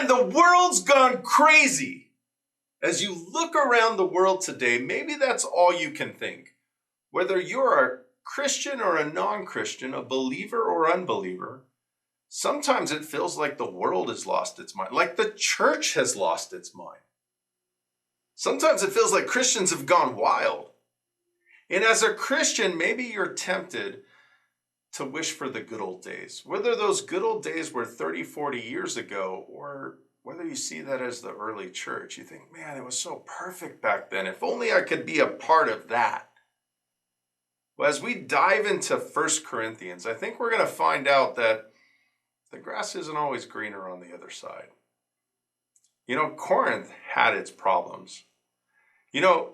Man, the world's gone crazy. As you look around the world today, maybe that's all you can think. Whether you're a Christian or a non-Christian, a believer or unbeliever, sometimes it feels like the world has lost its mind, like the church has lost its mind. Sometimes it feels like Christians have gone wild. And as a Christian, maybe you're tempted to wish for the good old days. Whether those good old days were 30, 40 years ago, or whether you see that as the early church, you think, man, it was so perfect back then. If only I could be a part of that. Well, as we dive into 1 Corinthians, I think we're going to find out that the grass isn't always greener on the other side. You know, Corinth had its problems. You know,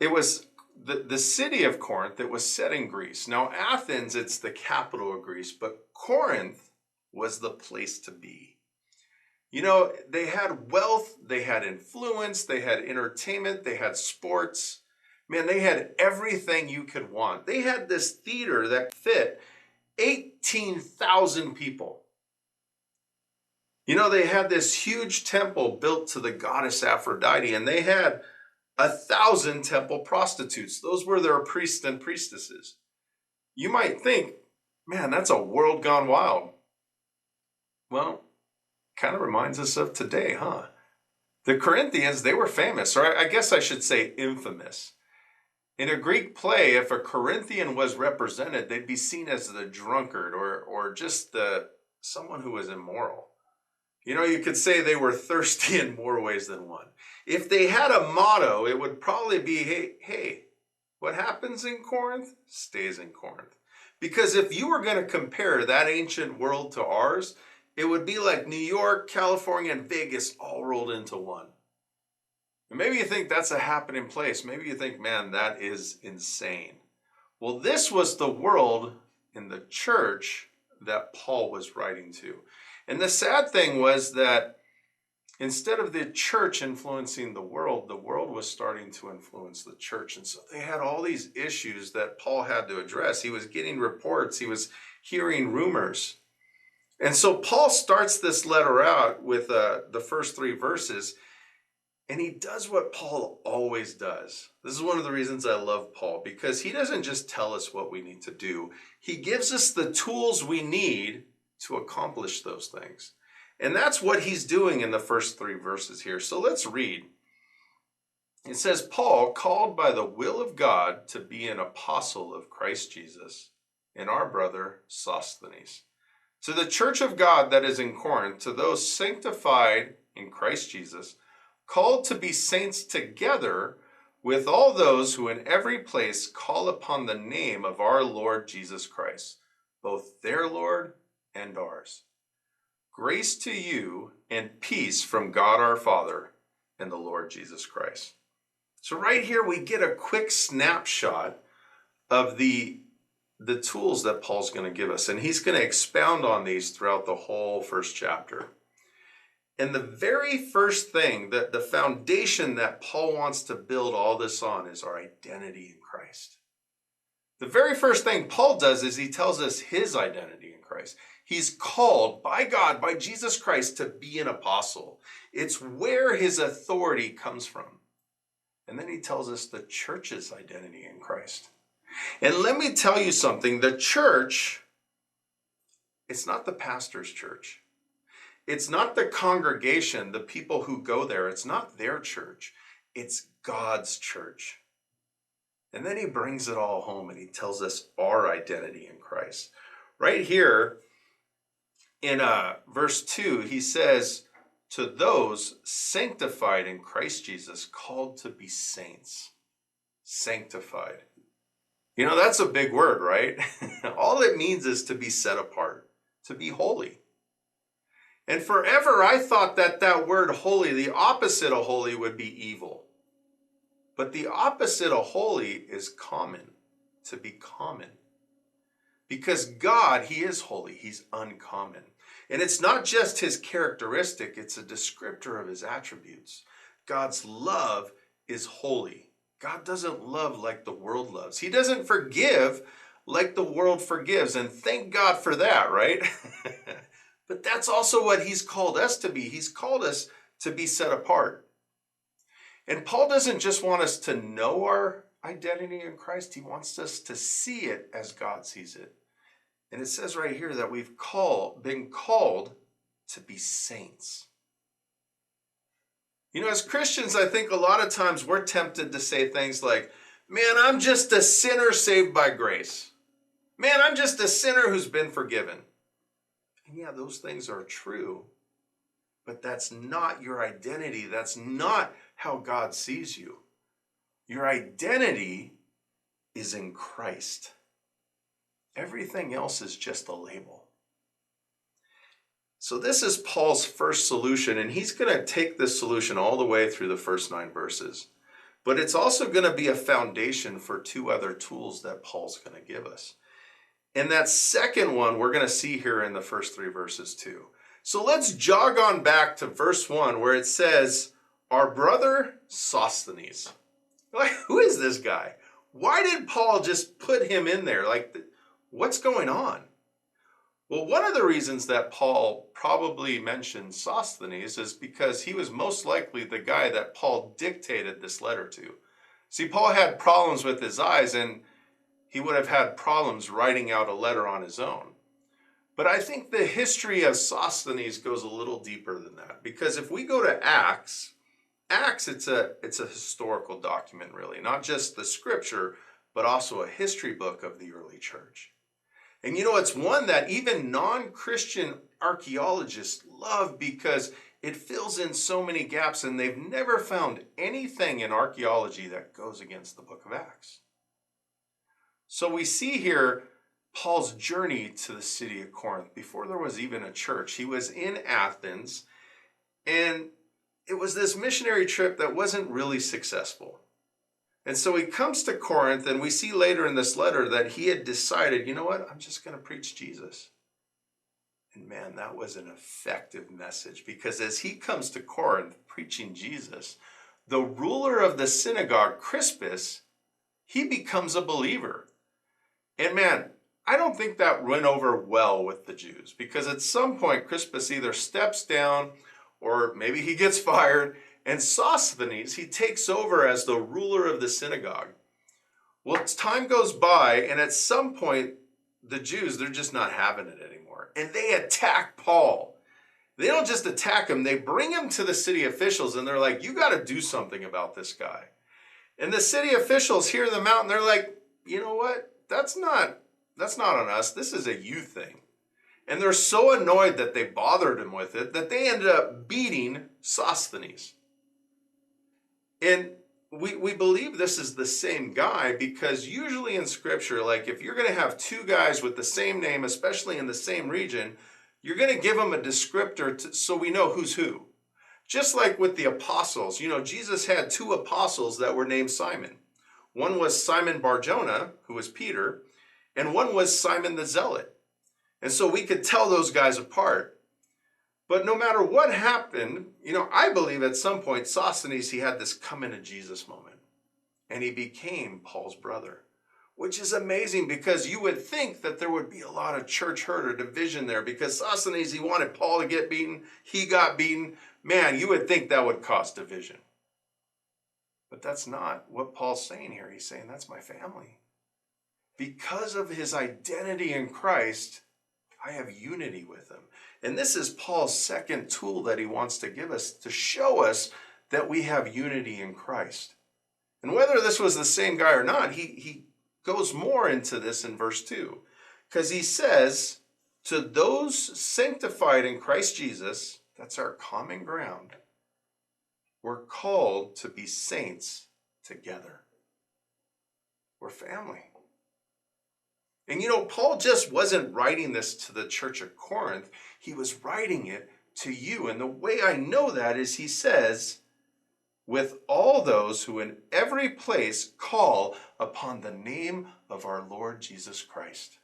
it was the city of Corinth that was set in Greece. Now, Athens, it's the capital of Greece, but Corinth was the place to be. You know, they had wealth, they had influence, they had entertainment, they had sports. Man, they had everything you could want. They had this theater that fit 18,000 people. You know, they had this huge temple built to the goddess Aphrodite, and they had 1,000 temple prostitutes. Those were their priests and priestesses. You might think, man, that's a world gone wild. Well, kind of reminds us of today, huh? The Corinthians, they were famous, or I guess I should say infamous. In a Greek play, if a Corinthian was represented, they'd be seen as the drunkard or just someone who was immoral. You know, you could say they were thirsty in more ways than one. If they had a motto, it would probably be, hey, what happens in Corinth stays in Corinth. Because if you were going to compare that ancient world to ours, it would be like New York, California, and Vegas all rolled into one. And maybe you think that's a happening place. Maybe you think, man, that is insane. Well, this was the world in the church that Paul was writing to. And the sad thing was that instead of the church influencing the world was starting to influence the church. And so they had all these issues that Paul had to address. He was getting reports, he was hearing rumors. And so Paul starts this letter out with the first 3 verses, and he does what Paul always does. This is one of the reasons I love Paul, because he doesn't just tell us what we need to do. He gives us the tools we need to accomplish those things. And that's what he's doing in the first 3 verses here. So let's read. It says, Paul, called by the will of God to be an apostle of Christ Jesus, and our brother Sosthenes, to the church of God that is in Corinth, to those sanctified in Christ Jesus, called to be saints together with all those who in every place call upon the name of our Lord Jesus Christ, both their Lord and ours. Grace to you and peace from God our Father and the Lord Jesus Christ. So right here we get a quick snapshot of the tools that Paul's going to give us. And he's going to expound on these throughout the whole first chapter. And the very first thing, that the foundation that Paul wants to build all this on, is our identity in Christ. The very first thing Paul does is he tells us his identity in Christ. He's called by God, by Jesus Christ, to be an apostle. It's where his authority comes from. And then he tells us the church's identity in Christ. And let me tell you something, the church, it's not the pastor's church. It's not the congregation, the people who go there. It's not their church. It's God's church. And then he brings it all home and he tells us our identity in Christ. Right here in verse 2, he says, to those sanctified in Christ Jesus, called to be saints. Sanctified. You know, that's a big word, right? All it means is to be set apart, to be holy. And forever I thought that word holy, the opposite of holy, would be evil. But the opposite of holy is common, to be common. Because God, he is holy, he's uncommon. And it's not just his characteristic, it's a descriptor of his attributes. God's love is holy. God doesn't love like the world loves. He doesn't forgive like the world forgives. And thank God for that, right? But that's also what he's called us to be. He's called us to be set apart. And Paul doesn't just want us to know our identity in Christ. He wants us to see it as God sees it. And it says right here that we've been called to be saints. You know, as Christians, I think a lot of times we're tempted to say things like, man, I'm just a sinner saved by grace. Man, I'm just a sinner who's been forgiven. And yeah, those things are true, but that's not your identity. That's not how God sees you. Your identity is in Christ. Everything else is just a label. So this is Paul's first solution, and he's going to take this solution all the way through the first 9 verses. But it's also going to be a foundation for 2 other tools that Paul's going to give us. And that second one we're going to see here in the first 3 verses too. So let's jog on back to verse 1 where it says, our brother Sosthenes. Like, who is this guy? Why did Paul just put him in there? Like, what's going on? Well, one of the reasons that Paul probably mentioned Sosthenes is because he was most likely the guy that Paul dictated this letter to. See, Paul had problems with his eyes, and he would have had problems writing out a letter on his own. But I think the history of Sosthenes goes a little deeper than that. Because if we go to Acts, it's a historical document, really. Not just the scripture, but also a history book of the early church. And you know, it's one that even non-Christian archaeologists love because it fills in so many gaps, and they've never found anything in archaeology that goes against the book of Acts. So we see here Paul's journey to the city of Corinth before there was even a church. He was in Athens, and it was this missionary trip that wasn't really successful. And so he comes to Corinth, and we see later in this letter that he had decided, you know what, I'm just going to preach Jesus. And man, that was an effective message, because as he comes to Corinth preaching Jesus, the ruler of the synagogue, Crispus, he becomes a believer. And man, I don't think that went over well with the Jews, because at some point Crispus either steps down or maybe he gets fired, and Sosthenes, he takes over as the ruler of the synagogue. Well, as time goes by, and at some point, the Jews, they're just not having it anymore. And they attack Paul. They don't just attack him, they bring him to the city officials, and they're like, you got to do something about this guy. And the city officials hear them out, and they're like, you know what? That's not on us. This is a you thing. And they're so annoyed that they bothered him with it that they ended up beating Sosthenes. And we believe this is the same guy, because usually in scripture, like if you're going to have 2 guys with the same name, especially in the same region, you're going to give them a descriptor so we know who's who. Just like with the apostles, you know, Jesus had 2 apostles that were named Simon. One was Simon Bar-Jonah, who was Peter, and one was Simon the Zealot. And so we could tell those guys apart. But no matter what happened, you know, I believe at some point Sosthenes, he had this come into Jesus moment. And he became Paul's brother, which is amazing, because you would think that there would be a lot of church hurt or division there, because Sosthenes, he wanted Paul to get beaten. He got beaten. Man, you would think that would cause division. But that's not what Paul's saying here. He's saying, that's my family. Because of his identity in Christ, I have unity with him. And this is Paul's second tool that he wants to give us to show us that we have unity in Christ. And whether this was the same guy or not, he goes more into this in verse 2. Because he says, to those sanctified in Christ Jesus, that's our common ground, we're called to be saints together. We're family. And you know, Paul just wasn't writing this to the church of Corinth. He was writing it to you. And the way I know that is he says, with all those who in every place call upon the name of our Lord Jesus Christ.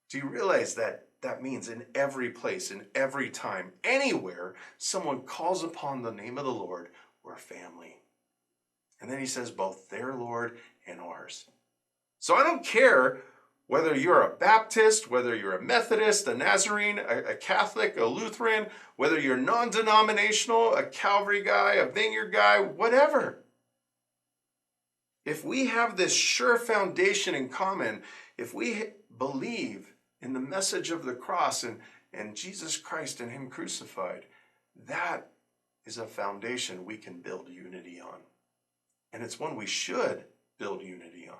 Do you realize that that means in every place, in every time, anywhere someone calls upon the name of the Lord, we're family. And then he says both their Lord and ours. So I don't care Whether you're a Baptist, whether you're a Methodist, a Nazarene, a Catholic, a Lutheran, whether you're non-denominational, a Calvary guy, a Vineyard guy, whatever. If we have this sure foundation in common, if we believe in the message of the cross and Jesus Christ and him crucified, that is a foundation we can build unity on. And it's one we should build unity on.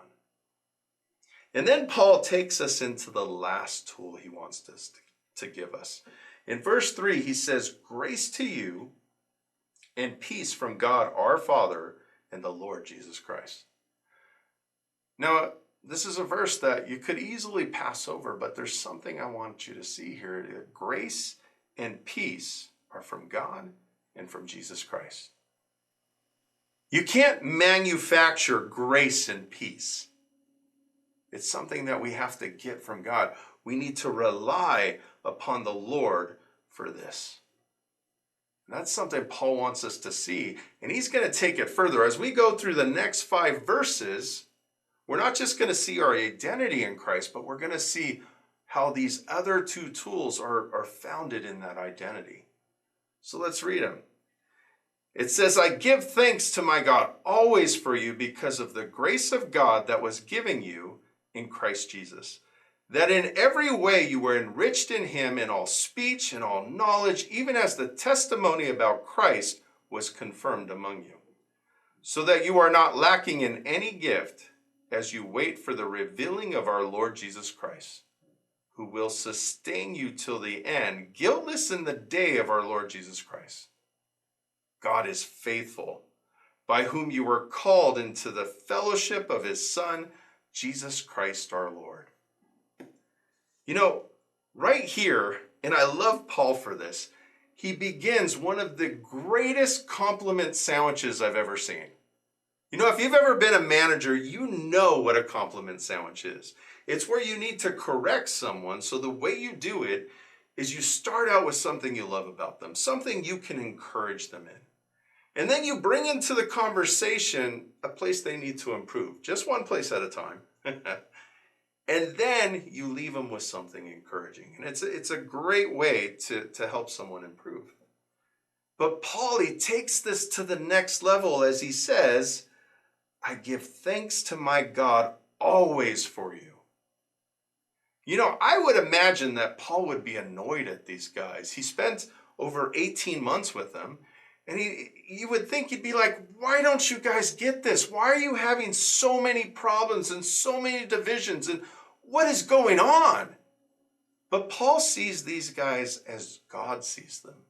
And then Paul takes us into the last tool he wants us to give us. In verse 3, he says, "Grace to you and peace from God our Father and the Lord Jesus Christ." Now, this is a verse that you could easily pass over, but there's something I want you to see here. Grace and peace are from God and from Jesus Christ. You can't manufacture grace and peace. It's something that we have to get from God. We need to rely upon the Lord for this. And that's something Paul wants us to see. And he's going to take it further. As we go through the next 5 verses, we're not just going to see our identity in Christ, but we're going to see how these other 2 tools are founded in that identity. So let's read them. It says, "I give thanks to my God always for you because of the grace of God that was given you in Christ Jesus, that in every way you were enriched in him in all speech and all knowledge, even as the testimony about Christ was confirmed among you, so that you are not lacking in any gift as you wait for the revealing of our Lord Jesus Christ, who will sustain you till the end, guiltless in the day of our Lord Jesus Christ. God is faithful, by whom you were called into the fellowship of his Son, Jesus Christ our Lord." You know, right here, and I love Paul for this, he begins one of the greatest compliment sandwiches I've ever seen. You know, if you've ever been a manager, you know what a compliment sandwich is. It's where you need to correct someone, so the way you do it is you start out with something you love about them, something you can encourage them in. And then you bring into the conversation a place they need to improve, just one place at a time. And then you leave them with something encouraging. And it's a great way to help someone improve. But Paul, he takes this to the next level as he says, "I give thanks to my God always for you." You know, I would imagine that Paul would be annoyed at these guys. He spent over 18 months with them. And you would think he'd be like, "Why don't you guys get this? Why are you having so many problems and so many divisions? And what is going on?" But Paul sees these guys as God sees them.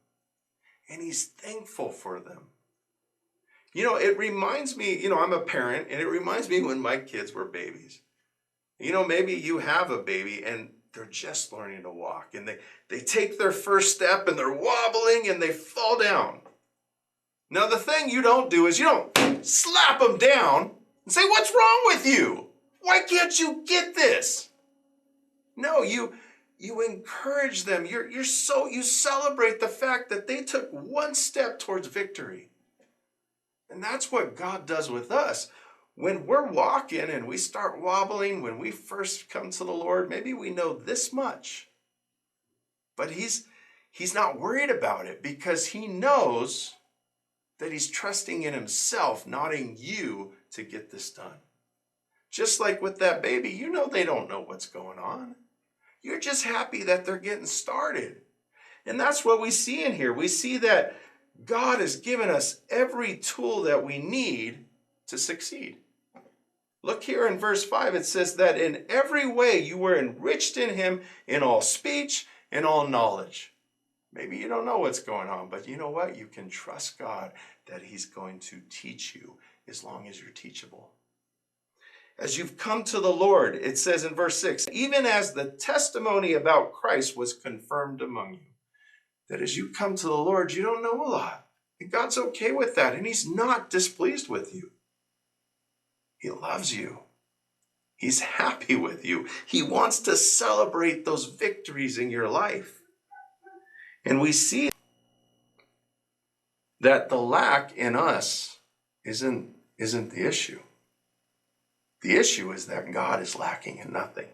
And he's thankful for them. You know, it reminds me, you know, I'm a parent, and it reminds me when my kids were babies. You know, maybe you have a baby and they're just learning to walk. And they take their first step and they're wobbling and they fall down. Now, the thing you don't do is you don't slap them down and say, "What's wrong with you? Why can't you get this?" No, you encourage them. You celebrate the fact that they took one step towards victory. And that's what God does with us. When we're walking and we start wobbling, when we first come to the Lord, maybe we know this much. But he's not worried about it because he knows that he's trusting in himself, not in you, to get this done. Just like with that baby, you know they don't know what's going on. You're just happy that they're getting started. And that's what we see in here. We see that God has given us every tool that we need to succeed. Look here in verse 5, it says that in every way you were enriched in him in all speech and all knowledge. Maybe you don't know what's going on, but you know what? You can trust God that he's going to teach you as long as you're teachable. As you've come to the Lord, it says in verse 6, even as the testimony about Christ was confirmed among you. That as you come to the Lord, you don't know a lot. And God's okay with that, and he's not displeased with you. He loves you. He's happy with you. He wants to celebrate those victories in your life. And we see that the lack in us isn't the issue. The issue is that God is lacking in nothing.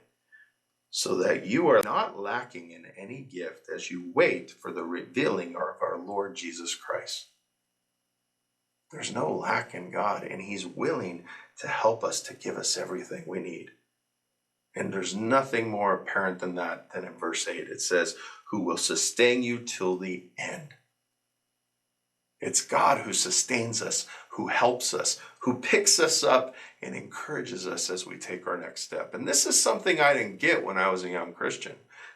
so that you are not lacking in any gift as you wait for the revealing of our Lord Jesus Christ. There's no lack in God, and he's willing to help us, to give us everything we need. And there's nothing more apparent than that than in verse 8. It says, who will sustain you till the end. It's God who sustains us, who helps us, who picks us up and encourages us as we take our next step. And this is something I didn't get when I was a young Christian.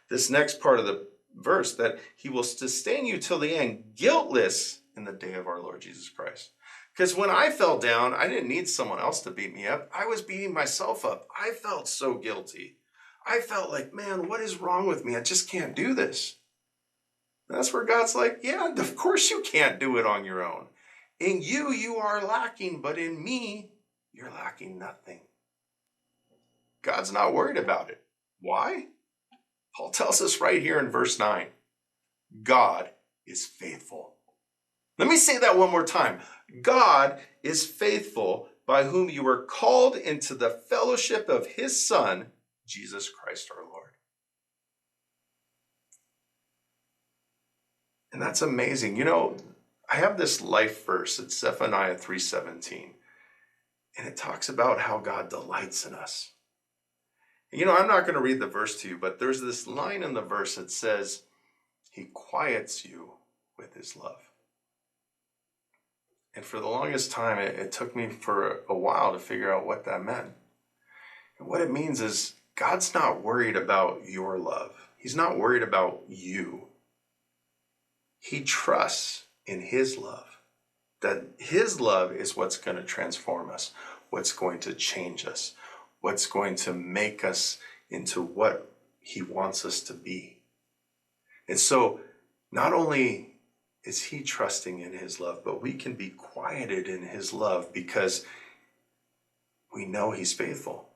This next part of the verse, that he will sustain you till the end, guiltless in the day of our Lord Jesus Christ. Because when I fell down, I didn't need someone else to beat me up. I was beating myself up. I felt so guilty. I felt like, man, what is wrong with me? I just can't do this. And that's where God's like, yeah, of course you can't do it on your own. In you, you are lacking, but in me, you're lacking nothing. God's not worried about it. Why? Paul tells us right here in verse 9, God is faithful. Let me say that one more time. God is faithful, by whom you were called into the fellowship of his Son, Jesus Christ our Lord. And that's amazing. You know, I have this life verse. It's Zephaniah 3:17. And it talks about how God delights in us. You know, I'm not going to read the verse to you, but there's this line in the verse that says, he quiets you with his love. And for the longest time, it took me for a while to figure out what that meant. And what it means is God's not worried about your love. He's not worried about you. He trusts in his love, that his love is what's going to transform us, what's going to change us, what's going to make us into what he wants us to be. And so not only is he trusting in his love, but we can be quieted in his love because we know he's faithful.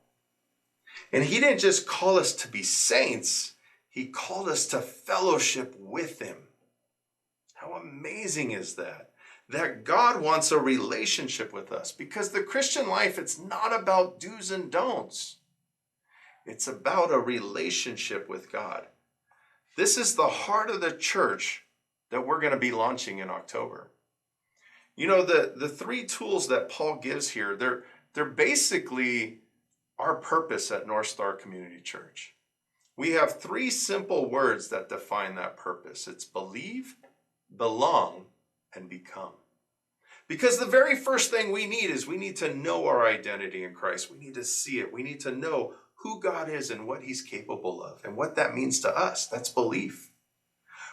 And he didn't just call us to be saints, he called us to fellowship with him. How amazing is that? That God wants a relationship with us, because the Christian life, it's not about do's and don'ts. It's about a relationship with God. This is the heart of the church that we're going to be launching in October. You know, the three tools that Paul gives here, they're basically our purpose at North Star Community Church. We have three simple words that define that purpose. It's believe, belong, and become. Because the very first thing we need is we need to know our identity in Christ. We need to see it. We need to know who God is and what he's capable of and what that means to us. That's belief.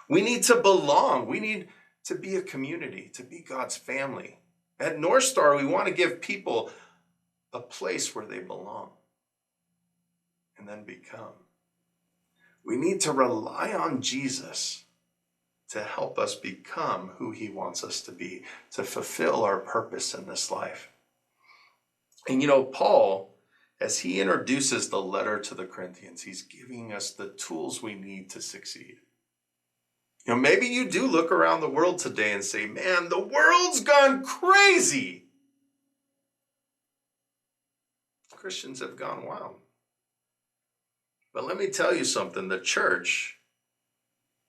We need to belong. We need to be a community, to be God's family. At North Star, we want to give people a place where they belong. And then become. We need to rely on Jesus to help us become who he wants us to be, to fulfill our purpose in this life. And you know, Paul, as he introduces the letter to the Corinthians, he's giving us the tools we need to succeed. You know, maybe you do look around the world today and say, man, the world's gone crazy. Christians have gone wild. But let me tell you something, the church,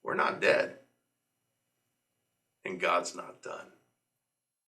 we're not dead. And God's not done.